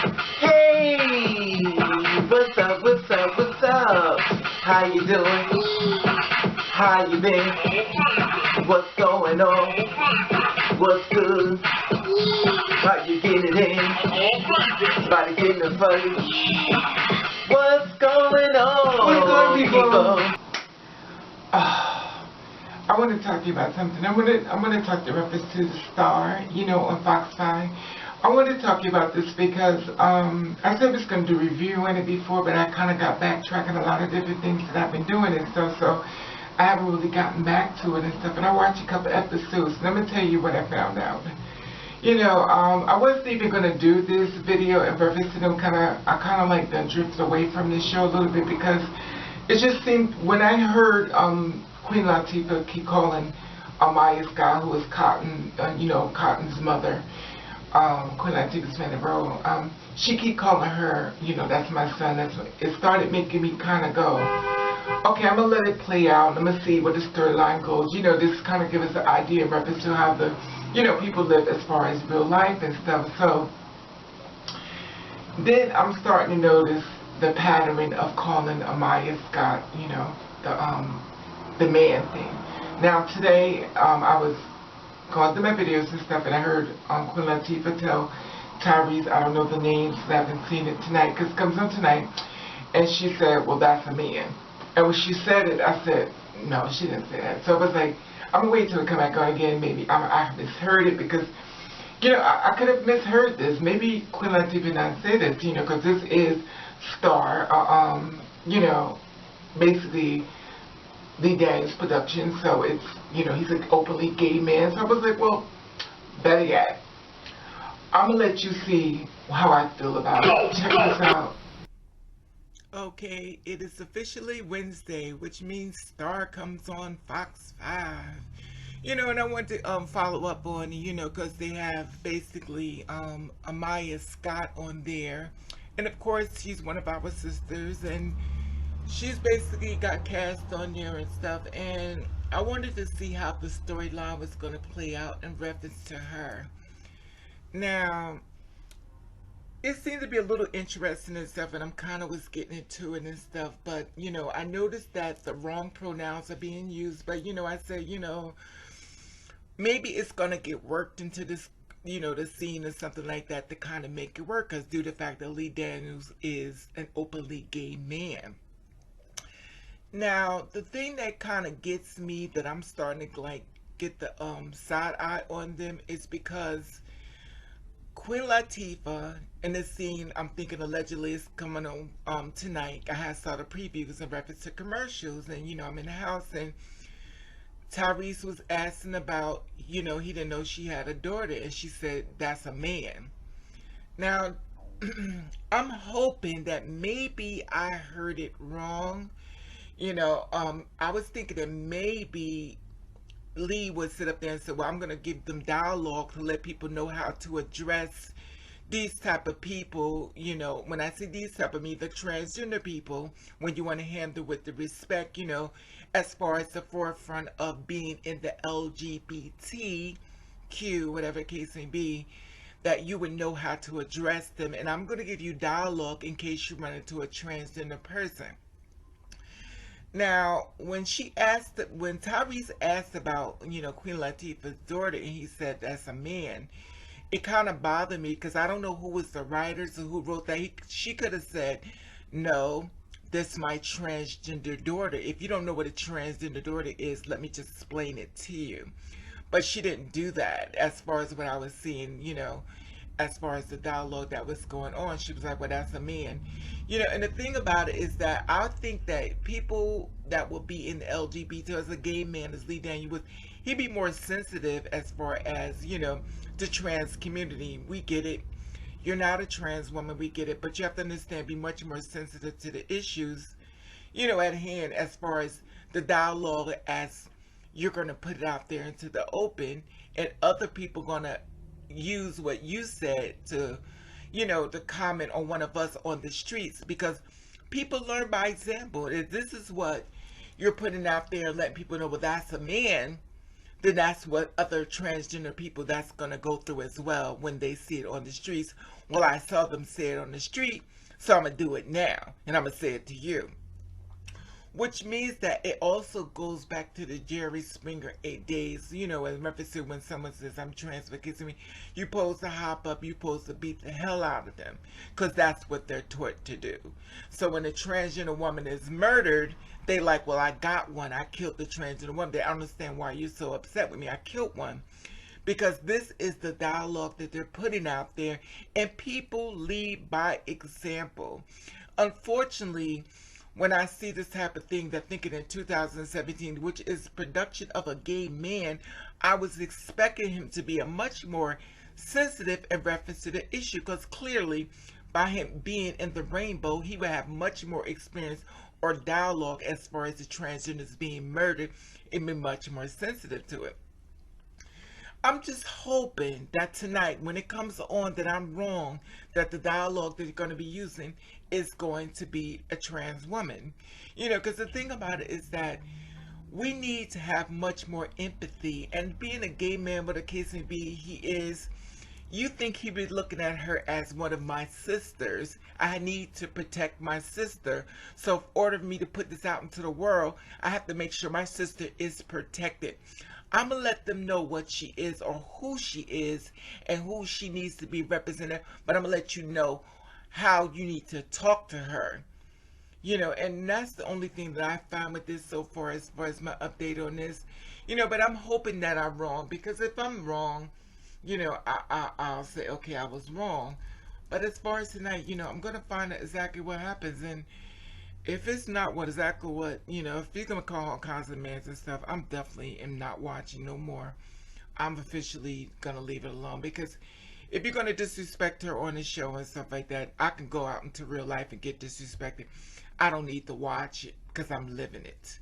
Hey, what's up, what's up, what's up? How you doing? How you been? What's going on? What's good? How you getting in? Body getting a fight? What's going on? What's going on, people? I want to talk to you about something. I'm gonna talk to reference to the Star, on Fox 5. I want to talk to you about this because I said I was going to do a review on it before, but I kind of got backtracking a lot of different things that I've been doing and stuff, so I haven't really gotten back to it and stuff. And I watched a couple episodes, and I'm gonna tell you what I found out. I wasn't even going to do this video in reference to them. I kind of like done drifted away from this show a little bit because it just seemed, when I heard Queen Latifah keep calling Amiyah Scott, who is Cotton's mother, Queen Latifah's favorite role, she keep calling her, that's my son. It started making me kind of go, okay, I'm going to let it play out. I'm going to see where the storyline goes. This kind of gives us an idea in reference to how the, people live as far as real life and stuff. So then I'm starting to notice the pattern of calling Amiyah Scott, the man thing. Now today, I was going through my videos and stuff, and I heard Queen Latifah tell Tyrese, I don't know the names, I haven't seen it tonight, because it comes on tonight, and she said, well, that's a man. And when she said it, I said, no, she didn't say that. So I was like, I'm going to wait till it come back on again. Maybe I misheard it because, I could have misheard this. Maybe Queen Latifah not say this, because this is Star, basically Lee Daniels production. So it's, he's an openly gay man. So I was like, well, better yet, I'm going to let you see how I feel about it. Check this out. Okay, it is officially Wednesday, which means Star comes on Fox 5. And I want to follow up on, because they have basically Amiyah Scott on there. And of course, she's one of our sisters, and she's basically got cast on there and stuff. And I wanted to see how the storyline was going to play out in reference to her. Now, it seemed to be a little interesting and stuff, and I'm kind of was getting into it and stuff, but, I noticed that the wrong pronouns are being used, but, I said, maybe it's going to get worked into this, the scene or something like that to kind of make it work, because due to the fact that Lee Daniels is an openly gay man. Now, the thing that kind of gets me, that I'm starting to, like, get the side eye on them, is because Queen Latifah in the scene, I'm thinking allegedly is coming on tonight. I saw the previews in reference to commercials, and I'm in the house, and Tyrese was asking about, he didn't know she had a daughter, and she said that's a man. Now, I'm hoping that maybe I heard it wrong. I was thinking that maybe Lee would sit up there and say, well, I'm going to give them dialogue to let people know how to address these type of people. When I say these type of, the transgender people, when you want to handle with the respect, as far as the forefront of being in the LGBTQ, whatever the case may be, that you would know how to address them. And I'm going to give you dialogue in case you run into a transgender person. Now, when Tyrese asked about, Queen Latifah's daughter, and he said that's a man, it kind of bothered me because I don't know who was the writers or who wrote that. She could have said, no, that's my transgender daughter. If you don't know what a transgender daughter is, let me just explain it to you. But she didn't do that as far as what I was seeing, as far as the dialogue that was going on. She was like, well, that's a man. And the thing about it is that I think that people that will be in the LGBT, as a gay man, as Lee Daniels, he'd be more sensitive as far as, the trans community. We get it. You're not a trans woman, we get it. But you have to understand, be much more sensitive to the issues, at hand, as far as the dialogue, as you're going to put it out there into the open, and other people going to use what you said to, to comment on one of us on the streets, because people learn by example. If this is what you're putting out there and letting people know, well, that's a man, then that's what other transgender people that's going to go through as well when they see it on the streets. Well, I saw them say it on the street, so I'm going to do it now, and I'm going to say it to you. Which means that it also goes back to the Jerry Springer 8 days, you know, as reference to when someone says, I'm trans for kissing me, you're supposed to hop up, you're supposed to beat the hell out of them, because that's what they're taught to do. So when a transgender woman is murdered, they like, well, I got one, I killed the transgender woman. They understand why you're so upset with me, I killed one. Because this is the dialogue that they're putting out there, and people lead by example. Unfortunately, when I see this type of thing, that thinking in 2017, which is production of a gay man, I was expecting him to be a much more sensitive in reference to the issue, because clearly by him being in the rainbow, he would have much more experience or dialogue as far as the transgenders being murdered and be much more sensitive to it. I'm just hoping that tonight, when it comes on, that I'm wrong, that the dialogue that you're going to be using is going to be a trans woman. You know, because the thing about it is that we need to have much more empathy. And being a gay man, what a case may be, he is, you think he be looking at her as one of my sisters. I need to protect my sister. So in order for me to put this out into the world, I have to make sure my sister is protected. I'm going to let them know what she is or who she is and who she needs to be represented. But I'm going to let you know how you need to talk to her. You know, and that's the only thing that I found with this so far as my update on this. You know, but I'm hoping that I'm wrong. Because if I'm wrong, you know, I'll say, okay, I was wrong. But as far as tonight, you know, I'm going to find out exactly what happens. And if it's not exactly what, you know, if you're going to call all kinds of names and stuff, I'm definitely am not watching no more. I'm officially going to leave it alone, because if you're going to disrespect her on the show and stuff like that, I can go out into real life and get disrespected. I don't need to watch it because I'm living it.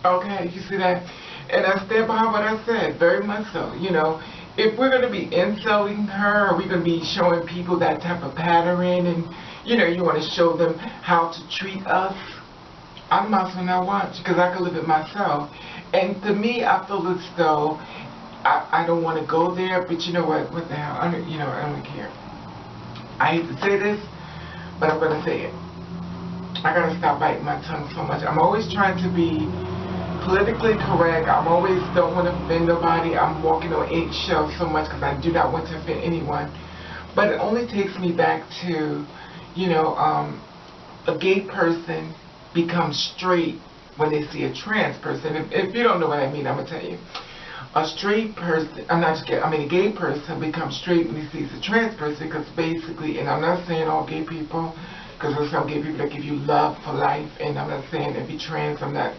Okay, you see that? And I stand behind what I said, very much so. You know, if we're going to be insulting her, or we're going to be showing people that type of pattern, and, you know, you want to show them how to treat us, I might as well not watch, because I can live it myself. And to me, I feel as though I don't want to go there, but you know what the hell, I don't care. I hate to say this, but I'm going to say it. I got to stop biting my tongue so much. I'm always trying to be politically correct. I'm always don't want to offend nobody. I'm walking on eggshells so much because I do not want to offend anyone. But it only takes me back to, you know, a gay person becomes straight when they see a trans person. If you don't know what I mean, I'm going to tell you. A straight person, a gay person becomes straight when he sees a trans person, because basically, and I'm not saying all gay people, because there's some gay people that give you love for life, and I'm not saying every trans, I'm not.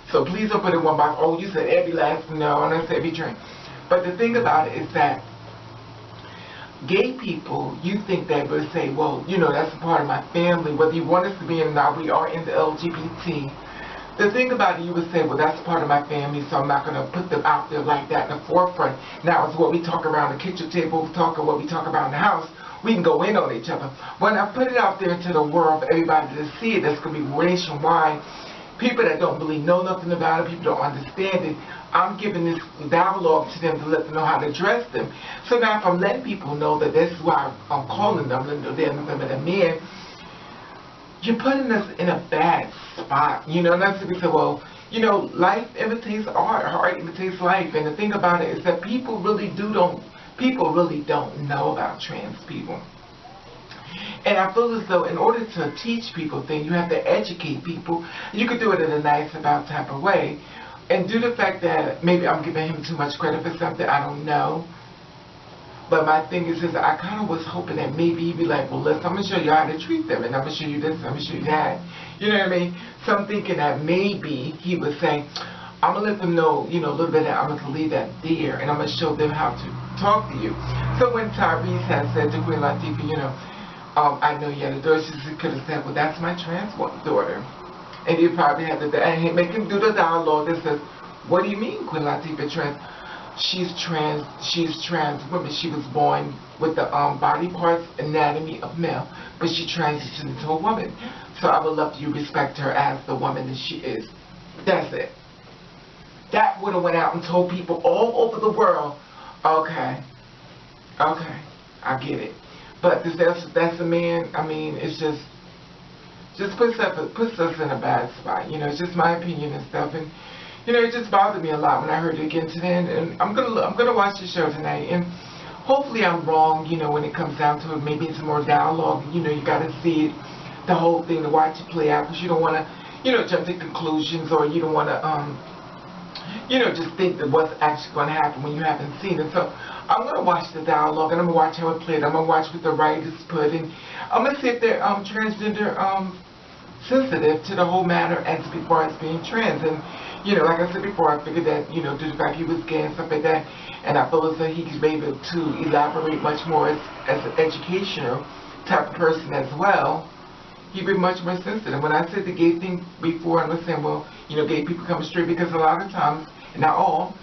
So please don't put in one box, oh, you said every last, no, I'm not saying every trans. But the thing about it is that gay people, you think they would say, well, you know, that's a part of my family, whether you want us to be in or not, we are in the LGBT. The thing about it, you would say, well, that's part of my family, so I'm not going to put them out there like that in the forefront. Now, it's what we talk around the kitchen table, what we talk about in the house. We can go in on each other. When I put it out there into the world for everybody to see it, that's going to be nationwide. People that don't really know nothing about it, people don't understand it, I'm giving this dialogue to them to let them know how to address them. So now if I'm letting people know that this is why I'm calling them, they're nothing but a man, you're putting us in a bad spot. You know, and that's what we say, well, you know, life imitates art, art imitates life. And the thing about it is that people really don't know about trans people. And I feel as though in order to teach people things, you have to educate people. You could do it in a nice about type of way. And due to the fact that maybe I'm giving him too much credit for something, I don't know. But my thing is I kind of was hoping that maybe he'd be like, well, listen, I'm going to show you how to treat them, and I'm going to show you this, I'm going to show you that. You know what I mean? So I'm thinking that maybe he would say, I'm going to let them know, you know, a little bit that I'm going to leave that there, and I'm going to show them how to talk to you. So when Tyrese has said to Queen Latifah, you know, I know you had a daughter, she could have said, well, that's my trans daughter. And he probably had to, and he make him do the dialogue that says, what do you mean, Queen Latifah trans? She's trans woman. She was born with the body parts anatomy of male, but she transitioned into a woman. So I would love you respect her as the woman that she is. That's it. That would have went out and told people all over the world, okay, I get it. But that's a man, I mean, it's just puts us in a bad spot. You know, it's just my opinion and stuff. And you know, it just bothered me a lot when I heard it again today. And I'm gonna watch the show tonight. And hopefully I'm wrong. You know, when it comes down to it, maybe it's more dialogue. You know, you got to see it, the whole thing, to watch it play out, because you don't want to, you know, jump to conclusions, or you don't want to you know, just think that what's actually going to happen when you haven't seen it. So I'm going to watch the dialogue, and I'm going to watch how it played. I'm going to watch what the writers put, and I'm going to see if they're transgender sensitive to the whole matter as far as being trans. And you know, like I said before, I figured that, you know, due to the fact he was gay and stuff like that, and I feel as though he's able to elaborate much more as an educational type of person as well. He'd be much more sensitive. When I said the gay thing before, I was saying, well, you know, gay people come straight, because a lot of times, and not all,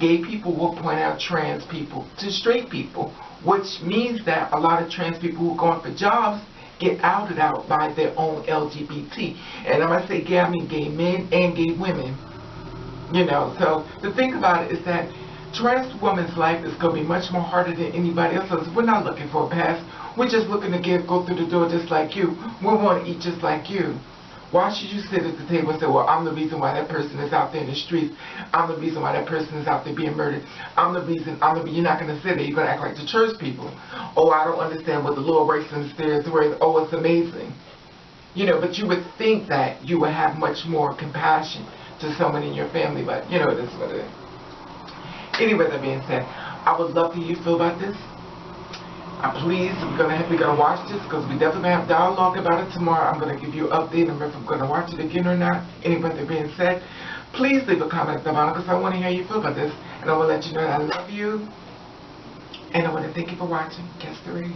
gay people will point out trans people to straight people, which means that a lot of trans people who are going for jobs get outed out by their own LGBT. And when I say gay, I mean gay men and gay women. You know, so the thing about it is that trans woman's life is going to be much more harder than anybody else's. We're not looking for a pass. We're just looking to go through the door just like you. We want to eat just like you. Why should you sit at the table and say, well, I'm the reason why that person is out there in the streets. I'm the reason why that person is out there being murdered. You're not going to sit there. You're going to act like the church people. Oh, I don't understand what the Lord works in the stairs. Oh, it's amazing. You know, but you would think that you would have much more compassion to someone in your family, but you know, this is what it is. Anyway, that being said, I would love to hear you feel about this. Please, we're gonna watch this, because we definitely gonna have dialogue about it tomorrow. I'm gonna give you an update on if I'm gonna watch it again or not. Anyway, that being said, please leave a comment at the bottom, because I want to hear how you feel about this, and I want to let you know that I love you, and I want to thank you for watching. Catch the read.